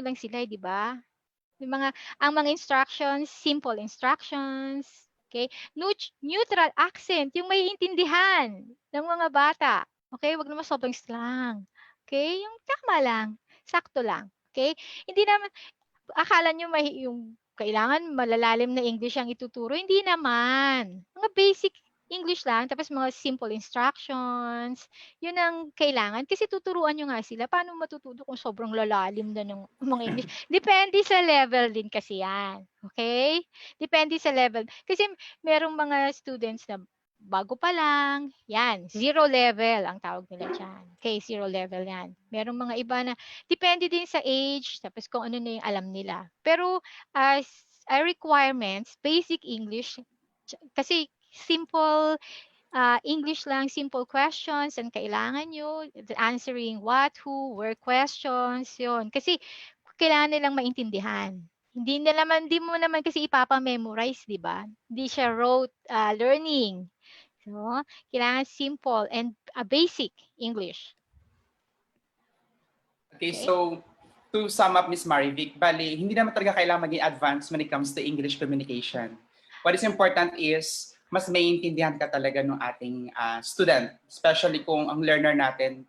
lang sila, di ba? Ang mga instructions, simple instructions, okay? Neutral accent, yung may intindihan ng mga bata. Okay, wag naman sobrang slang. Okay? Yung tama lang, sakto lang. Okay? Hindi naman, akala nyo yung kailangan malalalim na English ang ituturo. Hindi naman. Mga basic English lang, tapos mga simple instructions. Yun ang kailangan. Kasi tuturuan nyo nga sila. Paano matututo kung sobrang lalalim na ng mga English? Depende sa level din kasi yan. Okay? Depende sa level. Kasi merong mga students na bago pa lang, yan, zero level ang tawag nila dyan. Okay, zero level yan. Merong mga iba na, depende din sa age, tapos kung ano na yung alam nila. Pero, as requirements, basic English, kasi simple English lang, simple questions, and kailangan nyo, answering what, who, where questions, yun. Kasi, kailangan nilang maintindihan. Hindi mo naman kasi ipapa-memorize, di ba? Hindi siya rote learning. So, kailangan simple and basic English. Okay, so to sum up, Miss Marivic, bali, hindi naman talaga kailangan maging advanced when it comes to English communication. What is important is mas maintindihan ka talaga ng ating student, especially kung ang learner natin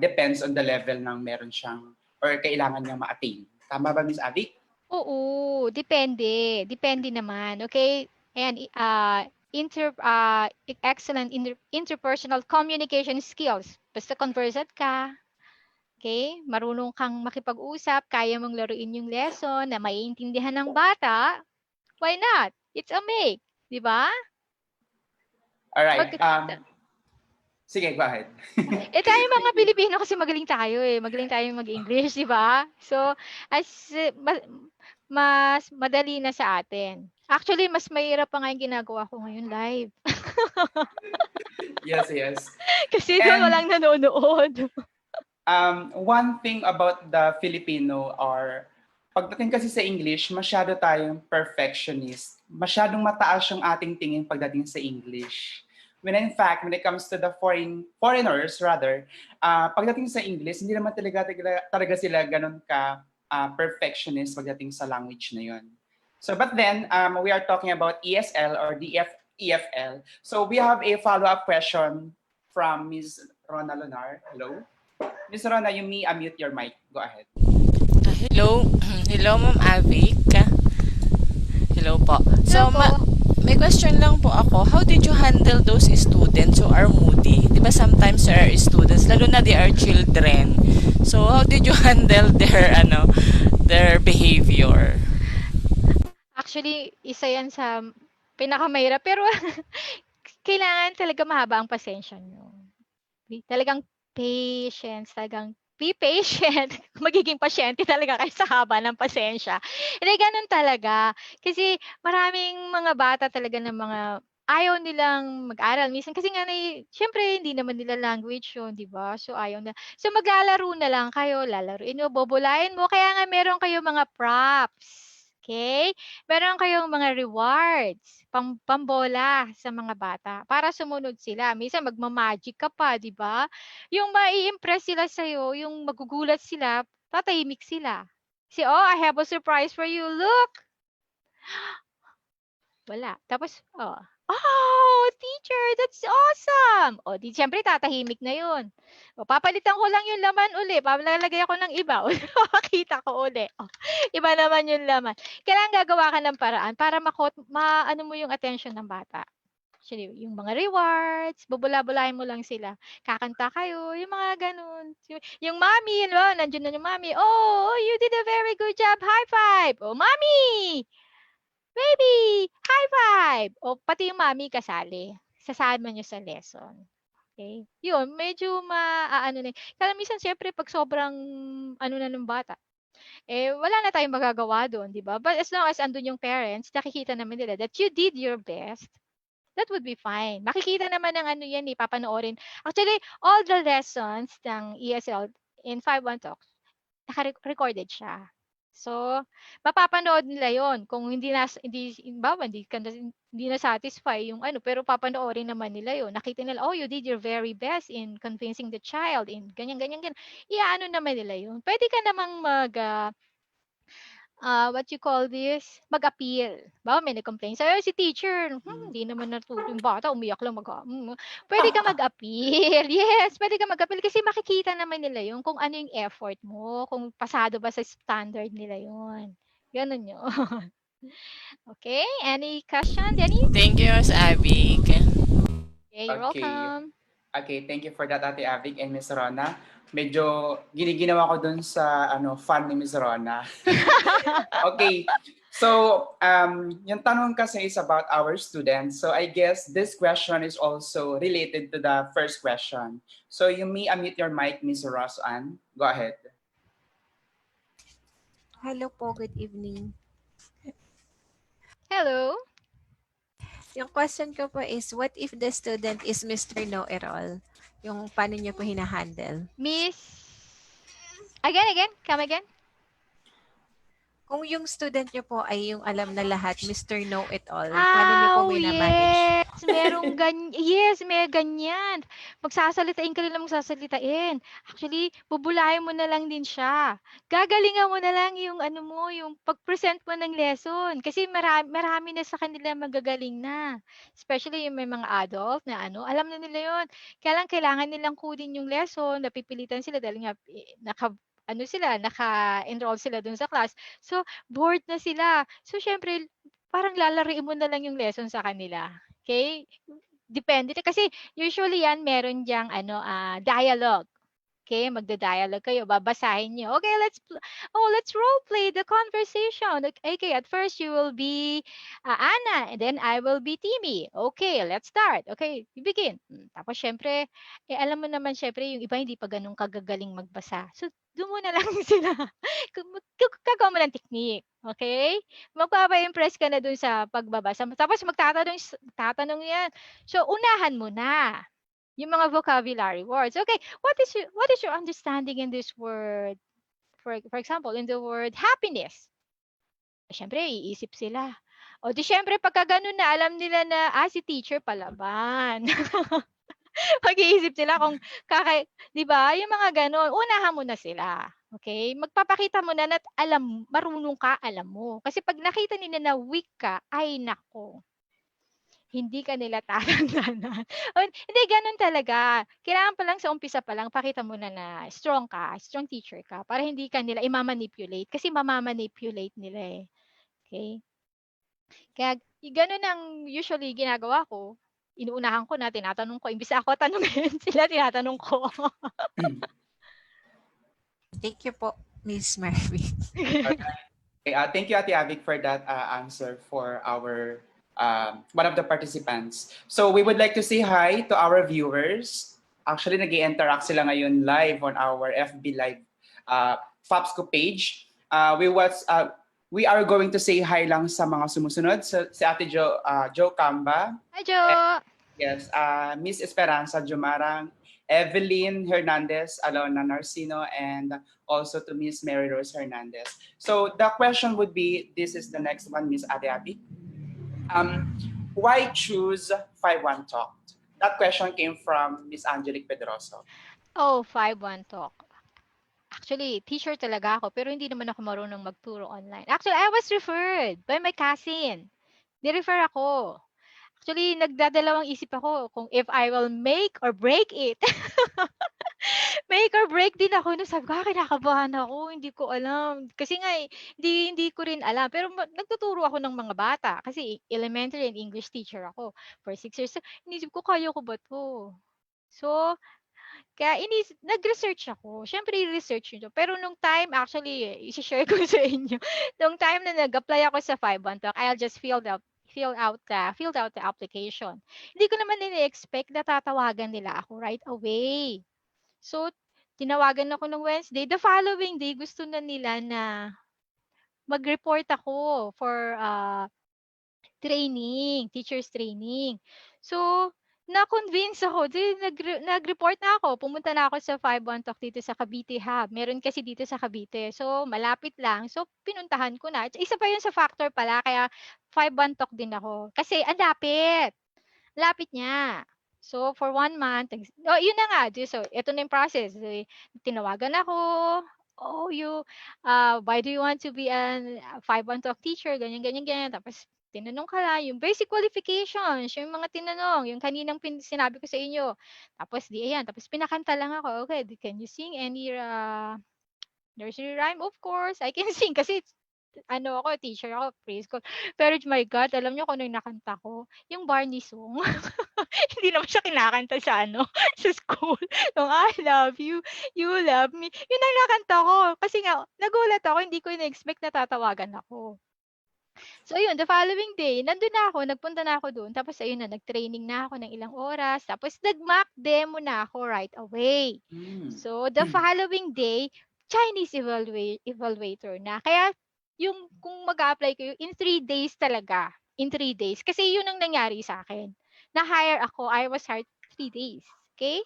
depends on the level ng meron siyang or kailangan niyang ma-attain. Tama ba, Miss Avic? Oo, depende. Depende naman. Okay? Ayan, excellent interpersonal communication skills. Basta conversant ka. Okay? Marunong kang makipag-usap, kaya mong laruin yung lesson na maiintindihan ng bata. Why not? It's a make. Di ba? Alright. Sige, go ahead. Tayo mga Pilipino kasi magaling tayo eh. Magaling tayo mag-English, di ba? So, mas madali na sa atin. Actually, mas mahirap pa nga yung ginagawa ko ngayon live. Yes, yes. Kasi doon walang nanonood. One thing about the Filipino are, pagdating kasi sa English, masyado tayong perfectionist. Masyadong mataas yung ating tingin pagdating sa English. When in fact, when it comes to the foreigners rather, pagdating sa English, hindi naman talaga sila ganun ka perfectionist pagdating sa language na yun. So, but then, we are talking about ESL or EFL. So, we have a follow-up question from Ms. Rona Lunar. Hello? Ms. Rona, you may unmute your mic. Go ahead. Hello. Hello, Ma'am Avic. Hello po. So, may question lang po ako. How did you handle those students who are moody? Di ba sometimes there are students, lalo na they are children. So, how did you handle their behavior? Actually, isa yan sa pinakamahirap. Pero, kailangan talaga mahaba ang pasensya nyo. Talagang patience, talagang be patient. Magiging pasyente talaga kayo sa haba ng pasensya. Hindi, ganun talaga. Kasi maraming mga bata talaga ng mga ayaw nilang mag-aral. Minsan kasi nga, syempre, hindi naman nila language yun, di ba? So, ayaw na. So, maglalaro na lang kayo. Lalaruin mo, bobolain mo. Kaya nga, meron kayo mga props. Okay? Meron kayong mga rewards, pambola sa mga bata para sumunod sila. Minsan magma-magic ka pa, di ba? Yung mai-impress sila sa'yo, yung magugulat sila, tatahimik sila. Kasi, oh, I have a surprise for you. Look! Wala. Tapos, oh, teacher, that's awesome! O, di, siyempre, tatahimik na yun. O, papalitan ko lang yung laman uli. Palalagay ako ng iba. O, makita ko uli. O, iba naman yung laman. Kailangan gagawa ka ng paraan para maano mo yung attention ng bata. Actually, yung mga rewards, bubula-bulahin mo lang sila. Kakanta kayo, yung mga ganun. Yung mommy, nandiyan na yung mommy. Oh, you did a very good job. High five! Oh, mommy! Baby! High five! O, pati yung mami kasali. Sasama nyo sa lesson. Okay? Yun, medyo maaano na. Kaya minsan, syempre, pag sobrang ano na ng bata, wala na tayong magagawa doon, di ba? But as long as andun yung parents, nakikita naman nila that you did your best, that would be fine. Makikita naman ng ano yan, papanoorin. Actually, all the lessons ng ESL in 5-1 Talks, naka-recorded siya. So, mapapanood nila yon kung hindi na satisfy yung ano, pero papanoorin naman nila yon. Nakita nila, oh, you did your very best in convincing the child in ganyan. Iyaano naman nila yon. Pwede ka namang what you call this, mag-appeal. Ba, may nag-complain sa'yo, si teacher, hindi naman natuto yung bata, umiyak lang pwede ka mag-appeal. Yes, pwede ka mag-appeal kasi makikita naman nila yun kung ano yung effort mo, kung pasado ba sa standard nila yun. Ganun yun. Okay, any question, Denny? Thank you, Miss Abby. Okay, you're Okay. welcome. Okay, thank you for that, Ate Avic and Miss Rona. Medyo giniginawa ko dun sa fan ni Miss Rona. Okay. So, yung tanong kasi is about our students. So, I guess this question is also related to the first question. So, you may unmute your mic, Miss Rosanne. Go ahead. Hello po, good evening. Hello. Yung question ko po is, what if the student is Mr. Know-it-all? Yung paano niyo po hinahandle? Miss, again, come again. Kung yung student niyo po ay yung alam na lahat, Mr. Know-it-all, paano niyo po Yes, mina-manage? merong yes, may ganyan. Magsasalitain ka rin lang magsasalitain. Actually, bubulahin mo na lang din siya. Gagalingan mo na lang yung yung pag-present mo ng lesson. Kasi marami na sa kanila magagaling na. Especially yung may mga adult na alam na nila yun. Kaya lang kailangan nilang kunin yung lesson, napipilitan sila dahil nga naka-enroll sila dun sa class. So, bored na sila. So, syempre, parang lalariin mo na lang yung lesson sa kanila. Okay? Depende. Kasi usually yan, meron diyang dialogue. Okay, magda-dialogue kayo, babasahin niyo. Okay, let's role play the conversation. Okay, at first you will be Anna, and then I will be Timmy. Okay, let's start. Okay, you begin. Tapos syempre, alam mo naman syempre yung iba hindi pa ganun kagagaling magbasa. So, doon mo na lang sila. Gagawa mo ng technique. Okay? Magpapa-impress ka na dun sa pagbabasa. Tapos tatanong yan. So, unahan mo na yung mga vocabulary words. Okay, what is your understanding in this word? For example, in the word happiness. Siyempre, iisip sila. O di siyempre, pagka ganun na, alam nila na, si teacher palaban. Mag-iisip sila kung di ba? Yung mga ganun, unahan mo na sila. Okay? Magpapakita mo na marunong ka, alam mo. Kasi pag nakita nila na weak ka, ay nako, hindi ka nila tatanggalan. Hindi, ganun talaga. Kailangan pa lang sa umpisa pa lang, pakita mo na strong ka, strong teacher ka, para hindi ka nila imamanipulate. Kasi mamamanipulate nila eh. Okay? Kaya ganun ang usually ginagawa ko. Inuunahan ko na, tinatanong ko. Imbis ako tanongin, sila tinatanong ko. Thank you po, Miss Marivic. Okay, thank you, Ate Avic, for that answer for our one of the participants. So we would like to say hi to our viewers. Actually, nag-i-interact sila ngayon live on our FB Live FOPSCo page. We are going to say hi lang sa mga sumusunod. So, si Ate Jo Camba. Hi, Jo! Yes, Miss Esperanza Jumarang, Evelyn Hernandez, Alona Narcino, and also to Miss Mary Rose Hernandez. So the question would be, this is the next one, Miss Ate Abby. Why choose 5-1 Talk? That question came from Miss Angelique Pedroso. Oh, 5-1 Talk. Actually, teacher talaga ako, pero hindi naman ako marunong magturo online. Actually, I was referred by my cousin. Ni-refer ako. Actually, nagdadalawang isip ako kung if I will make or break it. Make or break din ako. Sabi ko, kinakabahan ako. Hindi ko alam. Kasi nga, hindi ko rin alam. Pero nagtuturo ako ng mga bata. Kasi elementary and English teacher ako for 6 years. So, inisip ko, kaya ko ba to? So, kaya nag-research ako. Siyempre, i-research nyo. Pero nung time, actually, i-share ko sa inyo. Nung time na nag-apply ako sa 5-1 Talk, I'll just filled out the application. Hindi ko naman ini-expect na tatawagan nila ako right away. So, tinawagan ako ng Wednesday. The following day, gusto na nila na mag-report ako for training, teacher's training. So, na-convince ako. Nag-report na ako. Pumunta na ako sa 5-1 Talk dito sa Cavite Hub. Meron kasi dito sa Cavite. So, malapit lang. So, pinuntahan ko na. Isa pa yun sa factor pala. Kaya 5-1 Talk din ako. Kasi ang lapit. Lapit niya. So, for 1 month, yun na nga. So, ito na yung process. Tinawagan ako. oh, why do you want to be an 5-1 talk teacher? Ganyan, ganyan, ganyan. Tapos, tinanong ka lang, yung basic qualifications, yung mga tinanong, yung kaninang sinabi ko sa inyo. Tapos, di ayan. Tapos, pinakanta lang ako. Okay, can you sing any nursery rhyme? Of course, I can sing kasi ano ako, teacher ako, preschool. Pero my God, alam niyo kung ano yung nakanta ko? Yung Barney song. Hindi naman siya kinakanta sa sa school. Yung I love you, you love me. Yun ang nakanta ko. Kasi nga, nagulat ako, hindi ko in-expect na tatawagan ako. So, ayun, the following day, nandun na ako, nagpunta na ako doon. Tapos, ayun na, nag-training na ako ng ilang oras. Tapos, nag-mock demo na ako right away. So, the following day, Chinese evaluator na. Kaya, kung mag-apply kayo, in 3 days talaga. In 3 days. Kasi yun ang nangyari sa akin. Na-hire ako, I was hired 3 days. Okay?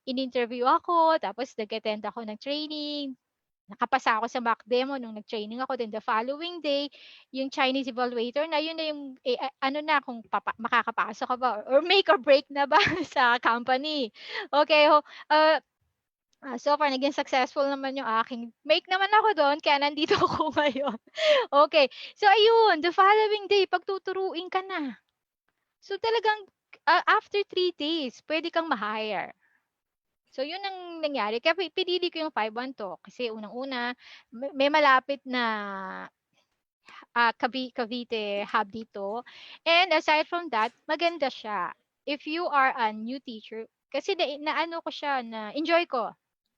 In-interview ako, tapos nag-attend ako ng training, nakapasa ako sa mock demo nung nag-training ako. Then the following day, yung Chinese evaluator na yun na yung ano na kung makakapasok ka ba or make or break na ba sa company. Okay, so far naging successful naman yung aking make naman ako doon kaya nandito ako ngayon. Okay. So ayun, the following day pagtuturuin ka na. So talagang after 3 days, pwede kang ma-hire. So, yun ang nangyari. Kaya pinili ko yung 5-1 talk. Kasi unang-una, may malapit na Cavite hub dito. And aside from that, maganda siya. If you are a new teacher, kasi na-ano ko siya, na-enjoy ko.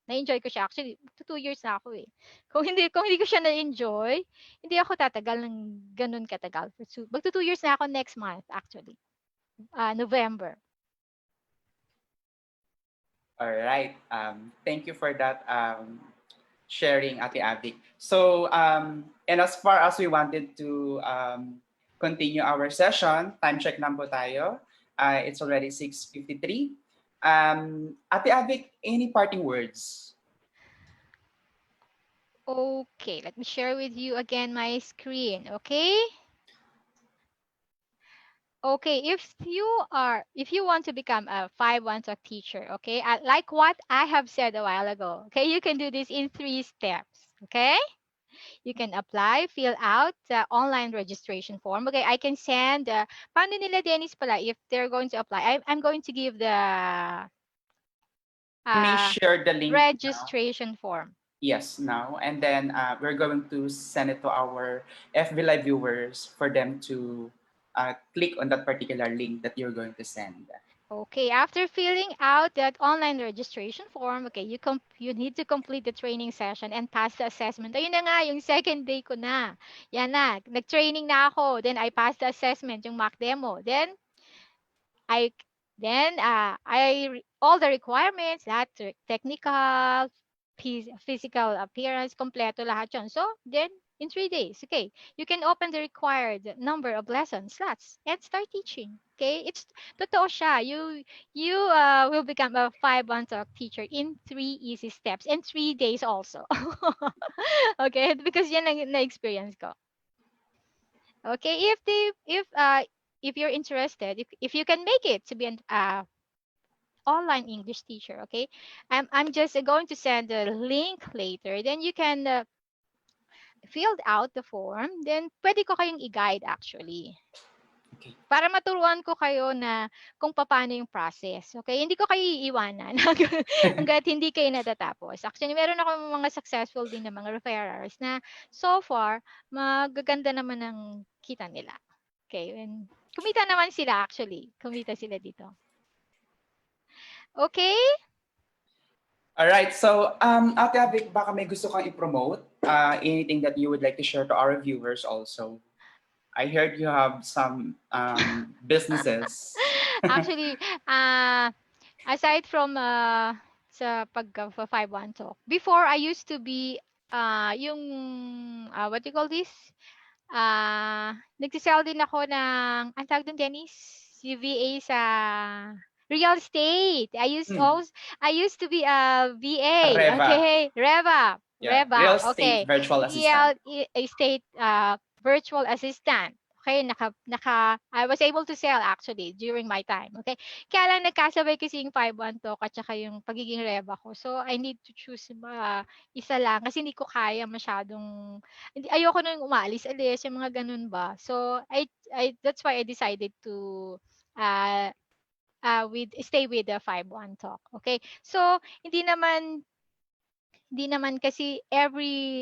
Na-enjoy ko siya. Actually, 2 years na ako eh. Kung hindi ko siya na-enjoy, hindi ako tatagal ng ganun katagal. Magto 2 years na ako next month, actually. November. All right. Thank you for that sharing, Ate Avic. So, and as far as we wanted to continue our session, time check na po tayo. It's already 6:53. Ate Avic, any parting words? Okay, let me share with you again my screen, okay? Okay, if you want to become a 5-1 talk teacher, okay, like what I have said a while ago, okay, you can do this in 3 steps, okay? You can apply, fill out the online registration form. Okay, I can send, paano nila Dennis pala, if they're going to apply, I'm going to give the May share the link registration form. Yes, now. And then we're going to send it to our FB Live viewers for them to click on that particular link that you're going to send. Okay, after filling out that online registration form, okay, you need to complete the training session and pass the assessment. Ayun na nga, yung second day ko na. Yan na, nag-training na ako. Then I passed the assessment, yung mock demo. Then all the requirements, that technical, physical appearance, kompleto lahat yun. So, then, in 3 days, okay, you can open the required number of lesson slots and start teaching. Okay, it's totoo siya. You will become a 5-1 talk teacher in 3 easy steps and 3 days also. Okay, because yan ang na-experience ko. Okay, if you're interested, if you can make it to be an online English teacher, okay, I'm just going to send the link later. Then you can fill out the form. Then pwede ko kayong i-guide actually. Okay. Para maturuan ko kayo na kung paano yung process. Okay? Hindi ko kayo iiwanan hanggat hindi kayo natatapos. Actually, meron ako mga successful din na mga referrals na so far, magaganda naman ang kita nila. Okay? And kumita naman sila actually. Kumita sila dito. Okay? Alright, so Ate Avic, baka may gusto kang i-promote? Anything that you would like to share to our viewers also? I heard you have some businesses. Actually, aside from sa pag-5-1 talk, before I used to be yung what do you call this? Nagsisell din ako ng, ang tawag doon, Dennis? VA sa real estate. I used to be a VA. Reva. Okay, Reva. Yeah, Reva. real estate Okay. virtual assistant. Real estate virtual assistant. Okay, I was able to sell actually during my time. Okay, kaya lang nagkasabay kasi yung 5-1 talk at saka yung pagiging reba ko. So, I need to choose isa lang kasi hindi ko kaya masyadong, ayoko nang umalis-alis, yung mga ganun ba. So, that's why I decided to uh, stay with the 5-1 talk. Okay, so hindi naman kasi every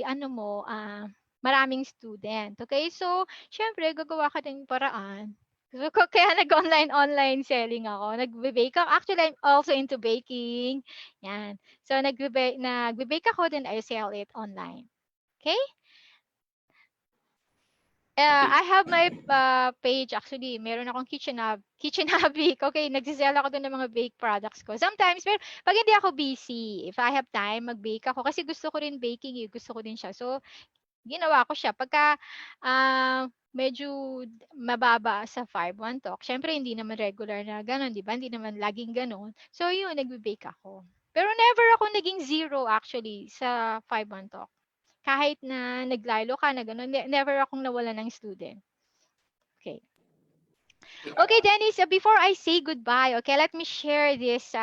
maraming student. Okay? So, syempre gagawa ka ng paraan. So, kaya nag-online selling ako. Nagbe-bake ako. Actually, I'm also into baking. Yan. So, nagbe-bake ako, then I sell it online. Okay? I have my page actually. Meron akong kitchen hobby. Okay, nagsisell ako doon ng mga bake products ko. Sometimes, pero pag hindi ako busy, if I have time, mag-bake ako kasi gusto ko rin baking, gusto ko din siya. So, ginawa ko siya. Pagka medyo mababa sa 5-1 talk, syempre hindi naman regular na gano'n, di ba? Hindi naman laging gano'n. So, yun, nagbe-bake ako. Pero never ako naging zero actually sa 5-1 talk. Kahit na naglaylo ka na gano'n, never akong nawalan ng student. Okay. Okay, Dennis, before I say goodbye, okay, let me share this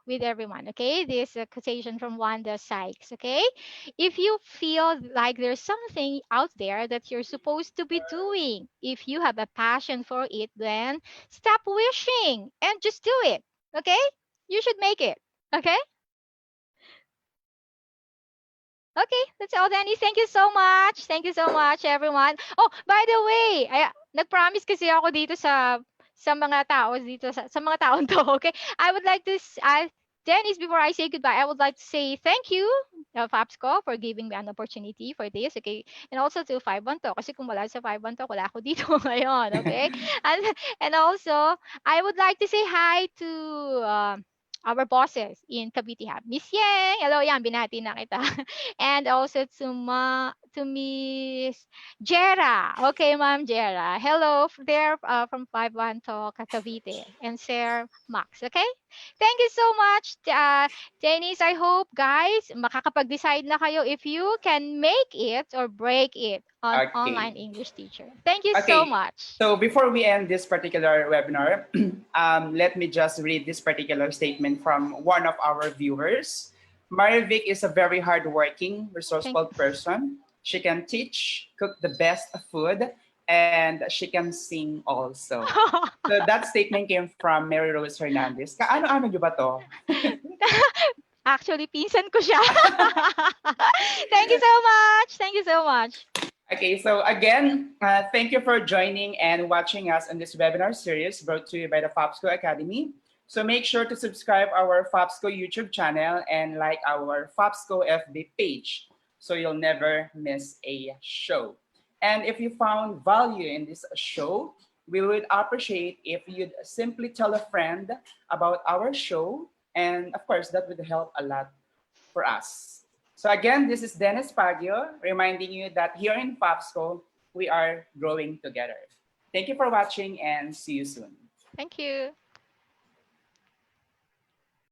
with everyone, okay? This quotation from Wanda Sykes, okay? If you feel like there's something out there that you're supposed to be doing, if you have a passion for it, then stop wishing and just do it, okay? You should make it, okay? Okay, that's all, Dennis. Thank you so much. Thank you so much, everyone. Oh, by the way, nag-promise kasi ako dito sa mga tao dito sa mga taon to, okay? I would like to Dennis, before I say goodbye, I would like to say thank you FOPSCo for giving me an opportunity for this, okay? And also to 5-1 to kasi kung wala sa 5-1 to, wala ako dito ngayon, okay? and also, I would like to say hi to our bosses in Cavite Hub. Miss Yang, hello yan, binati na kita. And also to Miss Jera. Okay, Ma'am Jera. Hello there from 5-1 Talk Cavite and Sir Max. Okay? Thank you so much, Dennis. I hope, guys, makakapag-decide na kayo if you can make it or break it on online English teacher. Thank you so much. So before we end this particular webinar, let me just read this particular statement from one of our viewers. Marivic is a very hardworking, resourceful person. She can teach, cook the best food, and she can sing also. So that statement came from Mary Rose Hernandez. Kaano-ano nyo ba to? Actually, pinsan ko siya. Thank you so much. Thank you so much. Okay, so again, thank you for joining and watching us on this webinar series brought to you by the FOPSCo Academy. So make sure to subscribe our FOPSCo YouTube channel and like our FOPSCo FB page so you'll never miss a show. And if you found value in this show, we would appreciate if you'd simply tell a friend about our show. And of course, that would help a lot for us. So again, this is Dennis Pagio reminding you that here in FOPSCo, we are growing together. Thank you for watching and see you soon. Thank you.